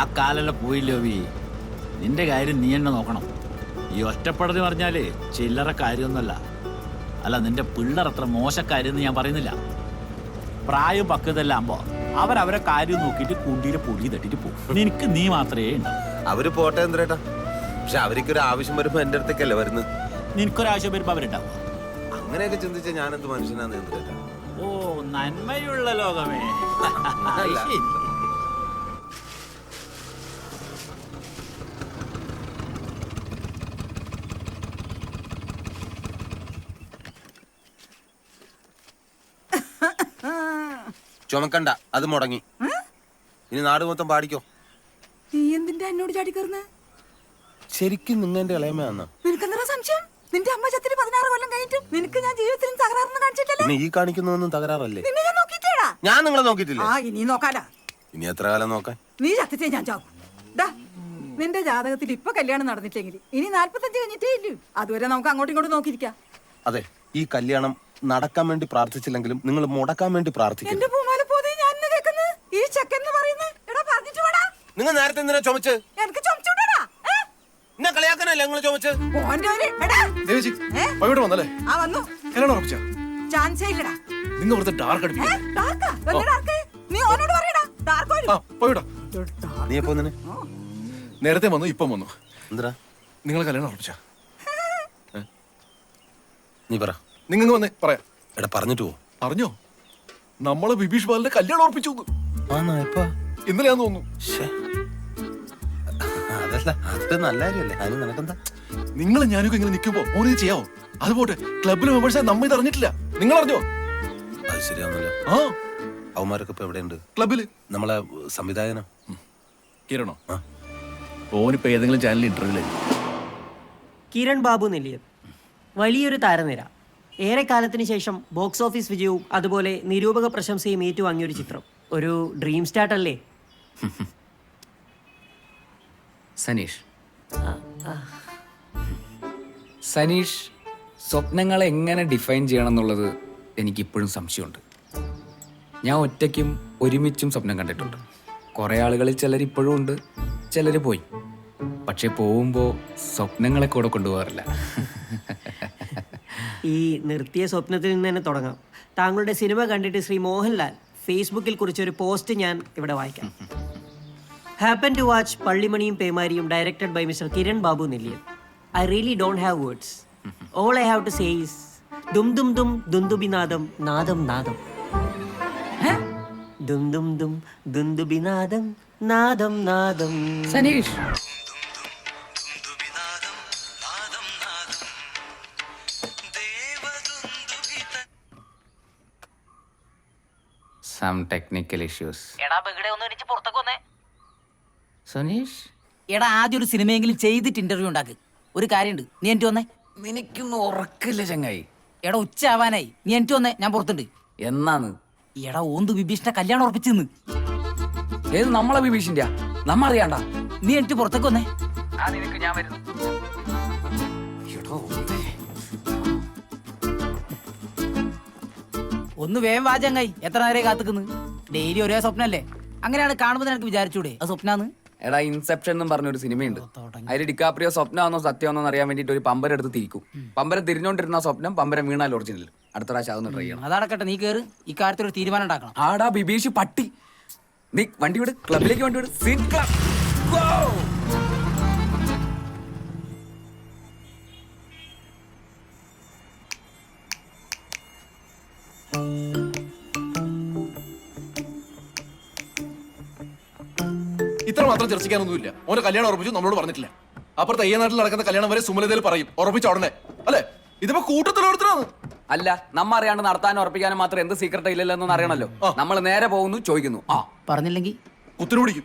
ആ കാലെല്ലാം പോയില്ലോ വി. നിന്റെ കാര്യം നീ എന്നെ നോക്കണം. ഈ ഒറ്റപ്പെടൽ പറഞ്ഞാല് ചില്ലറ കാര്യമൊന്നുമല്ല. അല്ല, നിന്റെ പിള്ളേർ അത്ര മോശക്കാരെന്ന് ഞാൻ പറയുന്നില്ല. പ്രായം പക്വതെല്ലാം ആകുമ്പോ അവരവരെ കാര്യം നോക്കിയിട്ട് കുണ്ടിയിലെ പൊടി തട്ടിട്ട് പോകും. നിനക്ക് നീ മാത്രമേ ഉണ്ടാവും. അവര് പോട്ടെ എന്തേട്ടാ, പക്ഷെ അവർക്കൊരു ആവശ്യം വരുമ്പോ എന്റെ അടുത്തേക്കല്ലേ വരുന്നത്. നിനക്കൊരാവശ്യം വരുമ്പോ അവരുണ്ടാവും. അങ്ങനെയൊക്കെ ചിന്തിച്ച ഞാനെന്ത് മനുഷ്യനാന്ന് എന്തേട്ടാ. ഓ, നന്മയുള്ള ലോകമേ. അല്ല. ശരി. ചുമക്കണ്ട, അത് മുടങ്ങി. ഇനി നാട് മൊത്തം പാടിക്കോ. നീ എന്തിന്റെ എന്നോട് ചാടിക്കറുന്ന? ശരിക്കും നിങ്ങളുടെ ഇളയമ്മയാന്ന? നിനക്കെന്താ സംശയം? നിന്റെ അമ്മ ചത്തിട്ട് 16 കൊല്ലം കഴിഞ്ഞിട്ടും നിനക്ക് ഞാൻ ജീവിതത്തിൽ തകരാറൊന്നും കാണിച്ചിട്ടില്ല. പിന്നെ ഈ കാണിക്കുന്നതൊന്നും തകരാറല്ലേ? നിന്നെ ഞാൻ നോക്കിയിട്ടേടാ. ഞാൻ നിങ്ങളെ നോക്കിയിട്ടില്ല. ആ, ഇനി നോക്കാലാ. ഇനി എത്ര കാലം നോക്കാൻ? നീ ചത്തിച്ചേ ഞാൻ ചാവും. നിന്റെ ജാതകത്തിൽ ഇപ്പൊ കല്യാണം നടന്നിട്ടെങ്കിൽ ഇനി 45 കഴിഞ്ഞിട്ടേ ഇല്ലു. അതുവരെ നമുക്ക് അങ്ങോട്ടും ഇങ്ങോട്ടും നോക്കിയിരിക്കാം. അതെ, ഈ കല്യാണം നടക്കാൻ വേണ്ടി പ്രാർത്ഥിച്ചില്ലെങ്കിലും നിങ്ങൾ മുടക്കാൻ വേണ്ടി പ്രാർത്ഥിക്കും. എന്റെ പൂമാല പോതി ഞാൻ കേൾക്കുന്നു. ഈ ചെക്കെന്ന് പറയുന്നത് എടാ പറഞ്ഞിട്ട് വേടാ. നിങ്ങൾ നേരത്തെ എന്തിനാ ചുമച്ച്? എനിക്ക് ചുമച്ചുവിടാ. എന്നെ കളിയാക്കാനല്ലേ നിങ്ങൾ ചുമച്ച്? വന്നല്ലേ? ആ വന്നു. ചാൻസേ ഇല്ലടാ. നിങ്ങൾ ഇവിടുത്തെ ഡാർക്ക് അടിപ്പിക്കും. നീ ഓനോട് പറയടാ. നീ എപ്പോ വന്നെ? നേരത്തെ വന്നു, ഇപ്പം വന്നു. എന്താ നിങ്ങൾ കല്യാണം ഉറപ്പിച്ച? നീ പറ. നിങ്ങൾ വന്നേ പറയാം. എടാ പറഞ്ഞിട്ട് പോ. അറിഞ്ഞോ, നമ്മള് ബിബീഷ് ബാലിന്റെ കല്യാണം ഉറപ്പിച്ചു. ഇന്നലെയാന്ന് തോന്നുന്നു. അതല്ല, അത് നല്ല കാര്യല്ലേ. അതിന് നിനക്കെന്താ? നിങ്ങൾ ഞാനൊക്കെ ഇങ്ങനെ നിൽക്കുമ്പോ ഓന് ചെയ്യാവോ? അതുപോട്ടെ, ക്ലബിലെ മെമ്പേഴ്സായി നമ്മ ഇത് അറിഞ്ഞിട്ടില്ല. നിങ്ങൾ അറിഞ്ഞോ? അത് ശരിയാവുന്നല്ലോ. ആ, അവന്മാരൊക്കെ ഇപ്പൊ എവിടെയുണ്ട്? ക്ലബില്. നമ്മളെ സംവിധായകനോ? കിരണോ? ഓനിപ്പോ ഏതെങ്കിലും ചാനലിൽ ഇന്റർവ്യൂ. കിരൺ ബാബു നെല്ലിയർ വലിയൊരു താരനിര. ഏറെക്കാലത്തിന് ശേഷം ബോക്സ് ഓഫീസ് വിജയവും അതുപോലെ നിരൂപക പ്രശംസയും ഏറ്റുവാങ്ങിയൊരു ചിത്രം. ഒരു ഡ്രീം സ്റ്റാർട്ട് അല്ലേ? സനീഷ് സ്വപ്നങ്ങളെ എങ്ങനെ ഡിഫൈൻ ചെയ്യണം എന്നുള്ളത് എനിക്കിപ്പോഴും സംശയമുണ്ട്. ഞാൻ ഒറ്റയ്ക്കും ഒരുമിച്ചും സ്വപ്നം കണ്ടിട്ടുണ്ട്. കുറേ ആളുകളിൽ ചിലരിപ്പോഴും ഉണ്ട്, ചിലർ പോയി. പക്ഷെ പോകുമ്പോൾ സ്വപ്നങ്ങളെ കൂടെ കൊണ്ടുപോകാറില്ല. ഈ നിർത്തിയ സ്വപ്നത്തിൽ നിന്ന് തന്നെ തുടങ്ങാം. താങ്കളുടെ സിനിമ കണ്ടിട്ട് ശ്രീ മോഹൻലാൽ ഫേസ്ബുക്കിൽ കുറിച്ചൊരു പോസ്റ്റ് ഞാൻ ഇവിടെ വായിക്കാം. ഹാപ്പൻ ടു വാച്ച് പള്ളിമണിയും പേമാരിയും directed by mister Kiran Babu Nelliyar. I really don't have words. All I have to say is ദും ദും ദും ദുന്ദുബിനാദം നാദം നാദം. ദും ദും ദും ദുന്ദുബിനാദം നാദം നാദം. Saneesh some technical issues. Saneesh എടാ, ആദ്യം ഒരു സിനിമയെങ്കിലും ചെയ്തിട്ട് ഇന്റർവ്യൂ ഉണ്ടാക്ക്. ഒരു കാര്യമുണ്ട്, നീ എനിക്ക് വന്നേ. നിനക്കൊന്നും ഉറക്കില്ല ചങ്ങായി. എടാ, ഉച്ച ആവാനായി, നീ എനിക്ക് വന്നേ. ഞാൻ പുറത്തുണ്ട്. എന്നാന്ന്? എടാ, ഓന്ത് വിഭീഷണ കല്യാണം ഉറപ്പിച്ചെന്ന്. ഏത് നമ്മളെ വിഭീഷിന്റെ? നമ്മ അറിയാണ്ട. നീ എനിക്ക് പുറത്തേക്ക് വന്നേ. ഞാൻ വരുന്നു. ഒന്ന് വേഗം വാചങ്ങായി. എത്ര നേരം കാത്തുക്കുന്നു? ഡെയിലി ഒരേ സ്വപ്നല്ലേ? അങ്ങനെയാണ് കാണുമ്പോൾ എനിക്ക് വിചാരിച്ചൂടെ അത് സ്വപ്നാന്ന്? എടാ, ഇൻസെപ്ഷൻ എന്നും പറഞ്ഞൊരു സിനിമയുണ്ട്. അതിൽ ഡിക്കാപ്രിയോ സ്വപ്നമാണോ സത്യമാണോ അറിയാൻ വേണ്ടിട്ട് ഒരു പമ്പരം എടുത്ത് തിരിക്കും. പമ്പരം തിരിഞ്ഞോണ്ടിരുന്ന സ്വപ്നം, പമ്പരം വീണാൽ ഒറിജിനൽ. അടുത്ത പ്രാവശ്യം അതൊന്ന് ട്രൈ ചെയ്യണം. അതടക്കട്ടെ, നീ കയറി ഈ കാര്യത്തിൽ ഒരു തീരുമാനം ഉണ്ടാക്കണം. ആടാ ബിബീഷ് പട്ടി, നീ വണ്ടി വിട്, ക്ലബിലേക്ക് വണ്ടി വിട്. Scene club. ഇത്ര മാത്രം ചർച്ചിക്കാനൊന്നുമില്ല. ഓന്റെ കല്യാണം ഉറപ്പിച്ചു, നമ്മളോട് പറഞ്ഞിട്ടില്ല. അപ്പുറത്തെ ഈ നാട്ടിൽ നടക്കുന്ന കല്യാണം വരെ സുമലതയിൽ പറയും ഉറപ്പിച്ച ഉടനെ. അല്ലേ? ഇതിപ്പോ കൂട്ടത്തിലോടത്തിനാണ്. അല്ല, നമ്മ അറിയാണ്ട് നടത്താനും ഉറപ്പിക്കാനും മാത്രം എന്ത് സീക്രട്ട് ഇല്ലല്ലെന്ന് അറിയണല്ലോ. നമ്മൾ നേരെ പോകുന്നു, ചോദിക്കുന്നു. പറഞ്ഞില്ലെങ്കിൽ കുത്തിനു പിടിക്കും.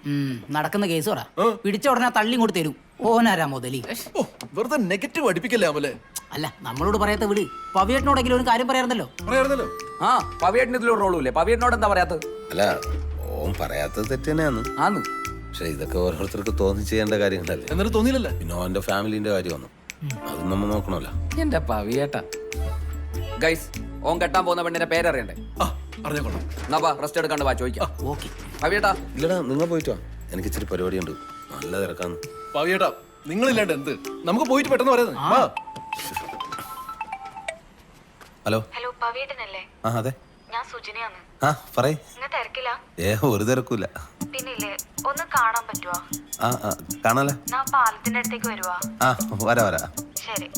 നടക്കുന്ന കേസ് പറ. പിടിച്ച ഉടനെ തള്ളി കൊണ്ട് തരും. ഓനാരാ മുതലി? വെറുതെ നെഗറ്റീവ് അടിപ്പിക്കല്ലേ അമലെ. അല്ല, നമ്മളോട് പറയാത്ത വിട്. പവിയേട്ടനോടെങ്കിലും ഒരു കാര്യം പറയാറുണ്ടല്ലോ. ആ, പവിയേട്ടന് ഇതിലൊരു റോളുമില്ലേ? പവിയേട്ടനോട് എന്താ പറയാത്തത്? അല്ല, ഓൻ പറയാത്തത് തെറ്റ് തന്നെയാന്ന്. ആന്ന്. പക്ഷെ ഇതൊക്കെ ഓരോരുത്തർക്ക് തോന്നി ചെയ്യേണ്ട കാര്യങ്ങളല്ലേ. എന്നിട്ട് തോന്നിയില്ലല്ലേ? പിന്നെ ഓന്റെ ഫാമിലിന്റെ കാര്യം വന്നു, അതും നമ്മ നോക്കണല്ലോ. എന്റെ പവിയേട്ട. ഗൈസ്, ഓൻ കെട്ടാൻ പോകുന്ന പെണ്ണിന്റെ പേരറിയണ്ടേ? അറിഞ്ഞോളാം. എന്നാ റെസ്റ്റ് എടുക്കാണ്ട് വാ ചോദിക്കാം. ഓക്കെ പവിയേട്ടാ. ഇല്ലടാ, നിങ്ങൾ പോയിട്ട് വാ. എനിക്ക് ഇച്ചിരി പരിപാടിയുണ്ട്. നല്ല തിരക്കാന്ന്. പവിയേട്ടാ നിങ്ങളില്ലാണ്ട് എന്ത്? നമുക്ക് പോയിട്ട് പെട്ടെന്ന് പറയുന്നത്. വാ. ഹലോ. ഹലോ പവിയേട്ടനല്ലേ? ആ അതെ. ഞാൻ സുജിനയാണ്. ആ പറയ്. നിങ്ങൾ തിരക്കില്ല? ഒരു തിരക്കൂല. പിന്നില്ലേ ഒന്ന് കാണാൻ പറ്റുവാ? ആ കാണാല. ഞാൻ പാലത്തിന്റെ അടുത്തേക്ക് വരുവാ. ആ വരാ. ശരി.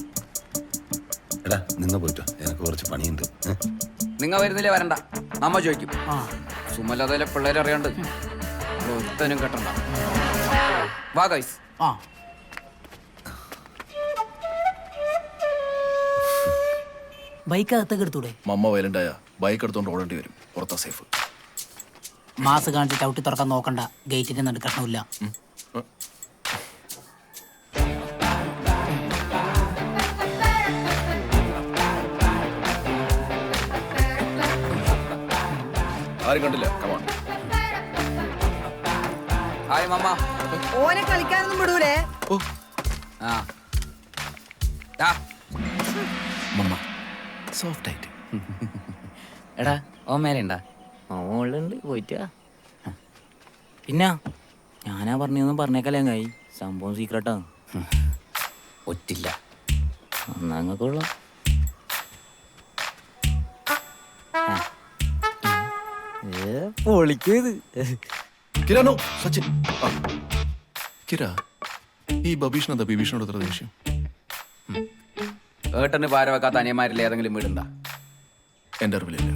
എടാ നിന്ന് പോയിട്ടോ, എനിക്ക് കുറച്ച് പണിയുണ്ട്. നിങ്ങൾ വരുന്നില്ലേ വരണ്ട, നമ്മ ചോദിക്കും. സുമലതയിലെ പിള്ളേരെ അറിയാണ്ട് ഒരുത്തനും കെട്ടണ്ട. വാ ഗൈസ്. ആ ബൈക്ക് അകത്തേക്ക് എടുത്തൂടെ? മമ്മ വയലണ്ടായ ബൈക്ക് എടുത്തോണ്ട് ഓടേണ്ടി വരും. പുറത്താ സേഫ്. മാസ് കാണിച്ച് ചവിട്ടി തുറക്കാൻ നോക്കണ്ട, ഗേറ്റിന്റെ നടുക്കട്ടമില്ല. ആരും കണ്ടില്ല. കമാൺ. ഹായ് മമ്മ. ഓനെ കളിക്കാനൊന്നും വിടൂലേ? ആ ദാ. മമ്മ സോഫ്റ്റ് ആയിട്ട്. എടാ ഓ മേലെ ഉണ്ടാ? മോളുണ്ട് പോയിട്ടാ. പിന്നെ ഞാനാ പറഞ്ഞൊന്നും പറഞ്ഞേക്കല്ലേ കായി, സംഭവം സീക്രട്ടാ. ഒറ്റില്ല. അങ്ങക്കുള്ള പൊളിക്കത്. കിരാനോ സച്ചിൻ. ആ കിരാ, ഈ ബബീഷിനെന്താ ബിബീഷിനോട് എത്ര ദേഷ്യം? ഏട്ടന് പാര വെക്കാത്ത അനിയന്മാരിൽ ഏതെങ്കിലും വീടുണ്ടാ? എന്റെ അറിവിലില്ല.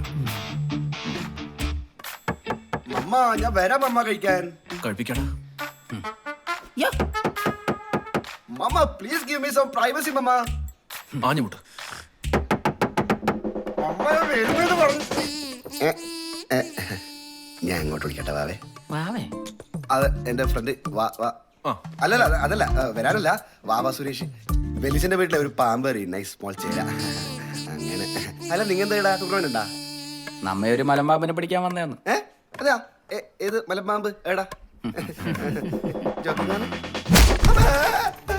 മമ്മ ഞാൻ വരാം മമ്മ കഴിക്കാൻ. കഴിപ്പിക്കടാ. Mamma please give me some privacy mamma. ആഞ്ഞുമുട്ട്. മമ്മ ഞാൻ വരുന്നത് പറഞ്ഞു. ഞാൻ അങ്ങോട്ട് വിളിക്കട്ടെ വാവേ. വാവേ അത് എന്റെ ഫ്രണ്ട് അല്ലല്ല അതല്ല വരാനല്ല, വാവ സുരേഷ്. വെലിസിന്റെ വീട്ടിലെ ഒരു പാമ്പ് കയറി, നൈസ് സ്മോൾ ചേര. അങ്ങനെ അല്ല നിങ്ങൾ എന്താ ഇടാ ടൂർണമെന്റ് ഉണ്ടാ? നമ്മെ ഒരു മലമ്പാമ്പിനെ പിടിക്കാൻ വന്നേന്ന്. അതെയാ ഏത് മലമ്പാമ്പ് ഏടാ?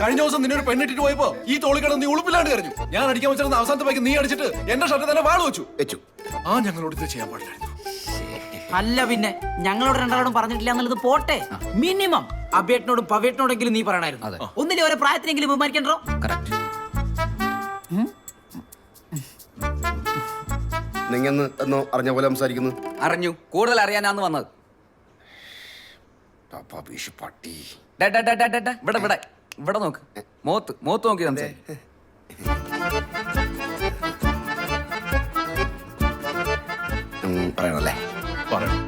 കഴിഞ്ഞ ദിവസം നിന്നെ ഒരു പെണ്ണിട്ടിട്ട് പോയപ്പോ ഈ തോളി കിടന്ന് നീ ഉളുപ്പില്ലാണ്ട് കരഞ്ഞു. ഞാൻ അടിക്കാൻ വെച്ചിരുന്ന അവസാനത്തെ ബൈക്ക് നീ അടിച്ചിട്ട് എന്റെ ഷർട്ട് തന്നെ വാള് വെച്ചു. ആ ഞങ്ങളോട് ഇത് ചെയ്യാൻ പാടില്ലായിരുന്നു. അല്ല പിന്നെ ഞങ്ങളോട് രണ്ടാളോടും പറഞ്ഞിട്ടില്ല എന്നുള്ളത് പോട്ടെ, മിനിമം അബേട്ടിനോടും പവേട്ടിനോടെങ്കിലും നീ പറയണായിരുന്നു. ഒന്നിലെ ഓരോ പ്രായത്തിനെങ്കിലും ബഹുമാനിക്കണ്ടോ? കറക്റ്റ്. നിങ്ങന്ന് എന്നോ അറിഞ്ഞ പോലെ സംസാരിക്കുന്നു. അറിഞ്ഞു, കൂടുതൽ അറിയാനാന്ന് വന്നത്. പട്ടി ഇവിടെ ഇവിടെ ഇവിടെ നോക്ക്, മോത്ത് നോക്കി സംസാരിക്കും. പറയണല്ലേ? പറയണം.